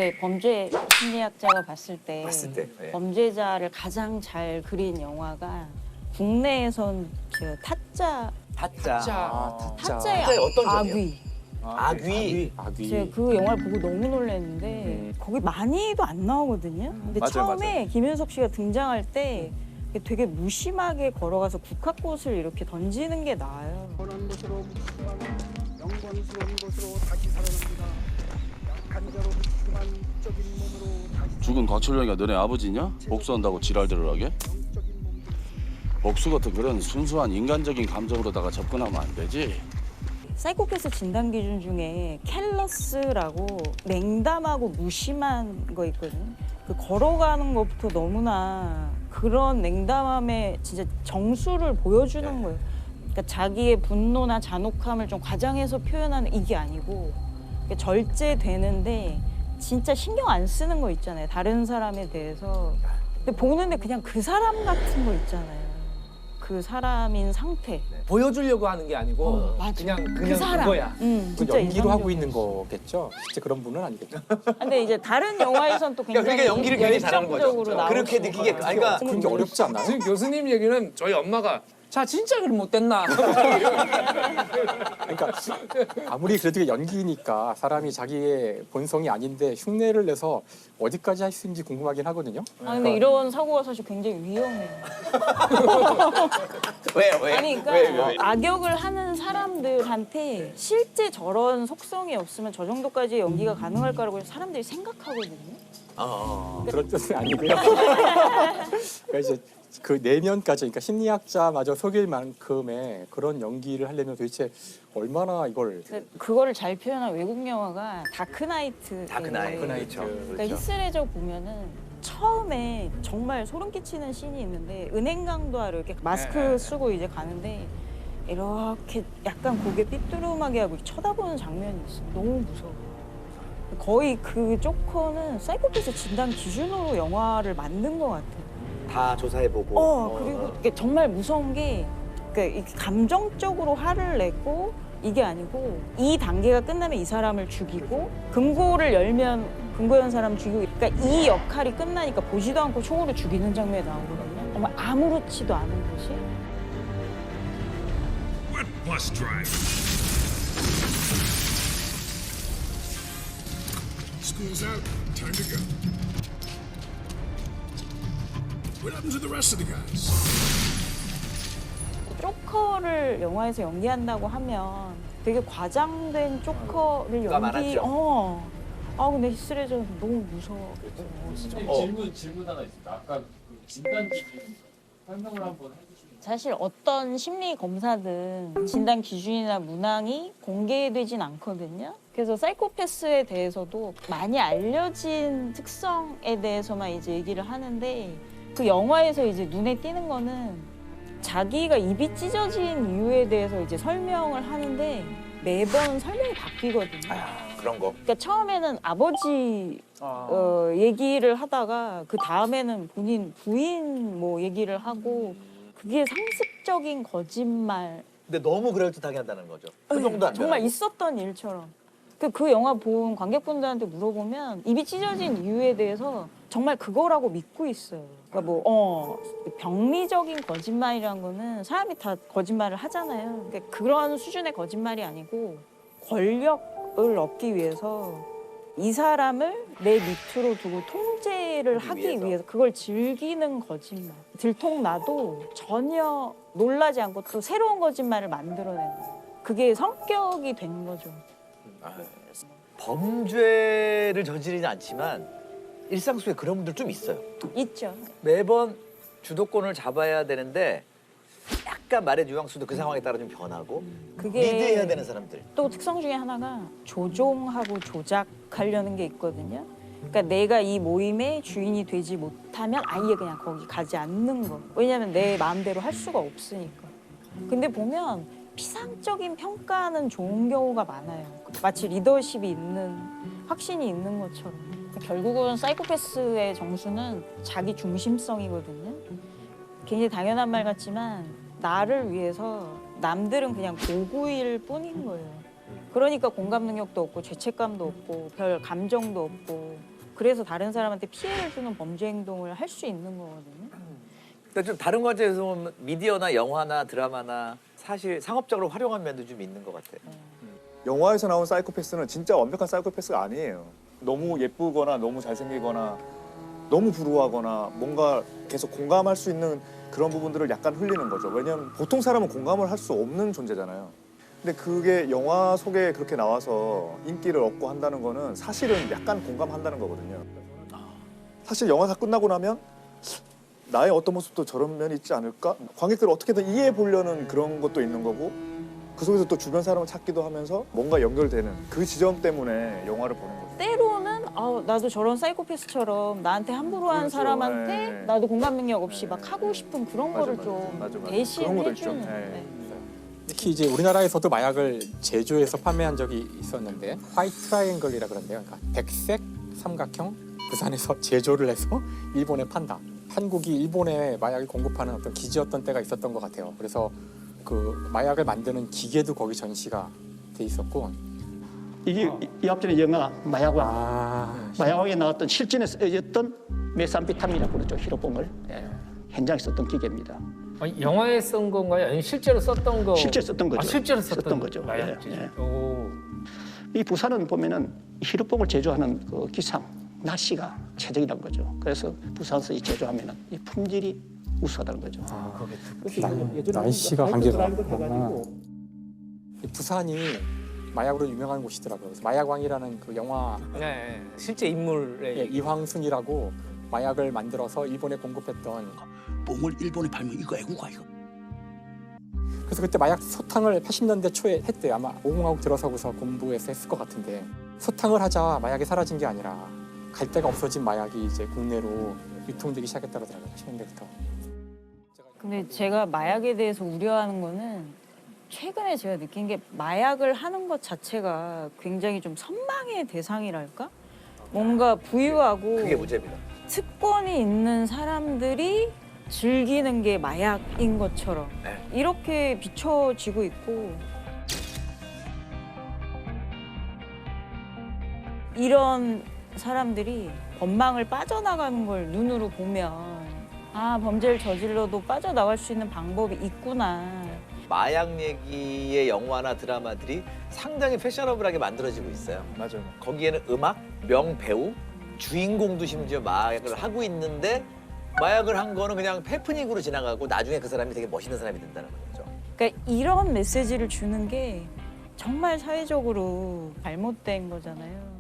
근데 범죄 심리학자가 봤을 때 네. 범죄자를 가장 잘 그린 영화가 국내에선 그 타짜의 타짜의 어떤 점이요? 악귀. 악귀. 제가 그 영화를 보고 너무 놀랐는데 거기 많이도 안 나오거든요. 근데 맞아요, 처음에 김윤석 씨가 등장할 때 되게 무심하게 걸어가서 국화꽃을 이렇게 던지는 게 나아요. 선한 것으로 묵지만 영광스러운 것으로 다시 살아납니다. 약한 자로 묵지만 적인 몸으로 다시 죽은 곽철영이가 너네 아버지냐? 복수한다고 지랄들을 하게? 영적인 몸 복수 같은 그런 순수한 인간적인 감정으로다가 접근하면 안 되지. 사이코패스 진단 기준 중에 캘러스라고 냉담하고 무심한 거 있거든요. 그 걸어가는 것부터 너무나 그런 냉담함에 진짜 정수를 보여주는 거예요. 그러니까 자기의 분노나 잔혹함을 좀 과장해서 표현하는 이게 아니고 그러니까 절제되는데 진짜 신경 안 쓰는 거 있잖아요. 다른 사람에 대해서. 근데 보는데 그냥 그 사람 같은 거 있잖아요. 그 사람인 상태. 보여주려고 하는 게 아니고 맞아. 그냥 그 사람. 그거야. 진짜 연기로 하고 인상적이에요. 있는 거겠죠? 실제 그런 분은 아니겠죠? 근데 이제 다른 영화에선 또 굉장히 그러니까 연기를 굉장히 잘하는 거죠. 열정적으로 나오고 그렇게 느끼게 그러니까 그런 게 어렵지 않나요? 지금 교수님 얘기는 저희 엄마가 자 진짜 그럼 못됐나? 그러니까 아무리 그래도 연기니까 사람이 자기의 본성이 아닌데 흉내를 내서 어디까지 할 수 있는지 궁금하긴 하거든요. 아 근데 이런 사고가 사실 굉장히 위험해요. 왜? 아니 그러니까 악역을 하는 사람들한테 실제 저런 속성이 없으면 저 정도까지의 연기가 가능할까라고 사람들이 생각하거든요. 그런 뜻은 아니고요. 그러니까 이제 그 내면까지, 그러니까 심리학자마저 속일 만큼의 그런 연기를 하려면 도대체 얼마나 이걸 근데 그거를 잘 표현한 외국 영화가 다크나이트. 다크나이트. 그러니까 히스레저 보면은 처음에 정말 소름 끼치는 씬이 있는데 은행 강도하러 이렇게 마스크 쓰고 이제 가는데 이렇게 약간 고개 삐뚤음하게 하고 쳐다보는 장면이 있어. 너무 무서워. 거의 그 조커는 사이코패스 진단 기준으로 영화를 만든 것 같아. 다 조사해보고. 그리고 이게 정말 무서운 게 그러니까 이렇게 감정적으로 화를 내고 이게 아니고 이 단계가 끝나면 이 사람을 죽이고 금고를 열면 금고 연 사람 죽이고 그러니까 이 역할이 끝나니까 보지도 않고 총으로 죽이는 장면이 나오거든요. 정말 아무렇지도 않은 것이. What bus driver? School's out. Time to go. What happened to the rest of the guys? 조커를 영화에서 연기한다고 하면 되게 과장된 조커를 가 많았죠. 근데 히스레저는 너무 무서워. 질문 하나 있습니다. 아까 그 진단 기준 설명을 한번 해주시면. 사실 어떤 심리 검사든 진단 기준이나 문항이 공개되진 않거든요. 그래서 사이코패스에 대해서도 많이 알려진 특성에 대해서만 이제 얘기를 하는데 그 영화에서 이제 눈에 띄는 거는 자기가 입이 찢어진 이유에 대해서 이제 설명을 하는데 매번 설명이 바뀌거든요. 그런 거. 그러니까 처음에는 아버지 얘기를 하다가 그 다음에는 본인 부인 뭐 얘기를 하고 그게 상습적인 거짓말. 근데 너무 그럴듯하게 한다는 거죠. 그 정도 안 정말 되라고. 있었던 일처럼. 그 영화 본 관객분들한테 물어보면 입이 찢어진 이유에 대해서 정말 그거라고 믿고 있어요. 그러니까 병리적인 거짓말이란 거는 사람이 다 거짓말을 하잖아요. 그러니까 그런 수준의 거짓말이 아니고 권력을 얻기 위해서 이 사람을 내 밑으로 두고 통제를 하기 위해서 그걸 즐기는 거짓말. 들통나도 전혀 놀라지 않고 또 새로운 거짓말을 만들어내는 거. 그게 성격이 된 거죠. 범죄를 저지르지 않지만 일상 속에 그런 분들 좀 있어요. 있죠. 매번 주도권을 잡아야 되는데 약간 말의 뉘앙스도 그 상황에 따라 좀 변하고 그게 리드해야 되는 사람들. 또 특성 중에 하나가 조종하고 조작하려는 게 있거든요. 그러니까 내가 이 모임의 주인이 되지 못하면 아예 그냥 거기 가지 않는 거. 왜냐하면 내 마음대로 할 수가 없으니까. 근데 보면 피상적인 평가는 좋은 경우가 많아요. 마치 리더십이 있는, 확신이 있는 것처럼. 결국은 사이코패스의 정수는 자기 중심성이거든요. 굉장히 당연한 말 같지만 나를 위해서 남들은 그냥 도구일 뿐인 거예요. 그러니까 공감 능력도 없고 죄책감도 없고 별 감정도 없고 그래서 다른 사람한테 피해를 주는 범죄 행동을 할 수 있는 거거든요. 근데 좀 다른 관점에서 보면 미디어나 영화나 드라마나 사실 상업적으로 활용한 면도 좀 있는 것 같아요. 영화에서 나온 사이코패스는 진짜 완벽한 사이코패스가 아니에요. 너무 예쁘거나 너무 잘생기거나 너무 불우하거나 뭔가 계속 공감할 수 있는 그런 부분들을 약간 흘리는 거죠. 왜냐하면 보통 사람은 공감을 할 수 없는 존재잖아요. 근데 그게 영화 속에 그렇게 나와서 인기를 얻고 한다는 거는 사실은 약간 공감한다는 거거든요. 사실 영화가 끝나고 나면 나의 어떤 모습도 저런 면이 있지 않을까? 관객들을 어떻게든 이해해 보려는 그런 것도 있는 거고 그 속에서 또 주변 사람을 찾기도 하면서 뭔가 연결되는 그 지점 때문에 영화를 보는 거죠. 때로는 나도 저런 사이코패스처럼 나한테 함부로 한 그렇죠. 사람한테 네. 나도 공감 능력 없이 네. 막 하고 싶은 그런 맞아, 거를 맞아. 좀 맞아, 맞아. 대신 그런 것도 있죠. 해주는. 네. 네. 특히 이제 우리나라에서도 마약을 제조해서 판매한 적이 있었는데 화이트 트라이앵글이라 그런데요. 그러니까 백색 삼각형 부산에서 제조를 해서 일본에 판다. 한국이 일본에 마약을 공급하는 어떤 기지였던 때가 있었던 것 같아요. 그래서 그 마약을 만드는 기계도 거기 전시가 돼 있었고. 이게 이 앞전에 영화 마약왕, 아, 마약왕에 나왔던 실전에 쓰여졌던 메삼비타민이라고 그러죠. 히로뽕을 현장에 썼던 기계입니다. 영화에 쓴 건가요? 아니면 실제로 썼던 거? 실제 썼던 거죠. 실제로 썼던 거죠. 마약 예, 예. 오. 이 부산은 보면은 히로뽕을 제조하는 그 기상 날씨가 최적이란 거죠. 그래서 부산에서 이 제조하면은 이 품질이 우수하다는 거죠. 날씨가 관계가 부산이 마약으로 유명한 곳이더라고요. 그래서 마약왕이라는 그 영화 네, 실제 인물의 이황순이라고 마약을 만들어서 일본에 공급했던. 뽕을 일본에 팔면 이거 애국가 이거. 그래서 그때 마약 소탕을 80년대 초에 했대요. 아마 오공화국 들어서고서 공부해서 했을 것 같은데 소탕을 하자 마약이 사라진 게 아니라 갈 데가 없어진 마약이 이제 국내로 유통되기 시작했다고 하더라고요. 80년대부터. 근데 제가 마약에 대해서 우려하는 거는 최근에 제가 느낀 게 마약을 하는 것 자체가 굉장히 좀 선망의 대상이랄까? 뭔가 부유하고 그게 문제입니다. 특권이 있는 사람들이 즐기는 게 마약인 것처럼 네. 이렇게 비춰지고 있고 이런 사람들이 법망을 빠져나가는 걸 눈으로 보면 범죄를 저질러도 빠져나갈 수 있는 방법이 있구나. 마약 얘기의 영화나 드라마들이 상당히 패셔너블하게 만들어지고 있어요. 맞아요. 거기에는 음악, 명배우, 주인공도 심지어 마약을 하고 있는데 마약을 한 거는 그냥 해프닝으로 지나가고 나중에 그 사람이 되게 멋있는 사람이 된다는 거죠. 그러니까 이런 메시지를 주는 게 정말 사회적으로 잘못된 거잖아요.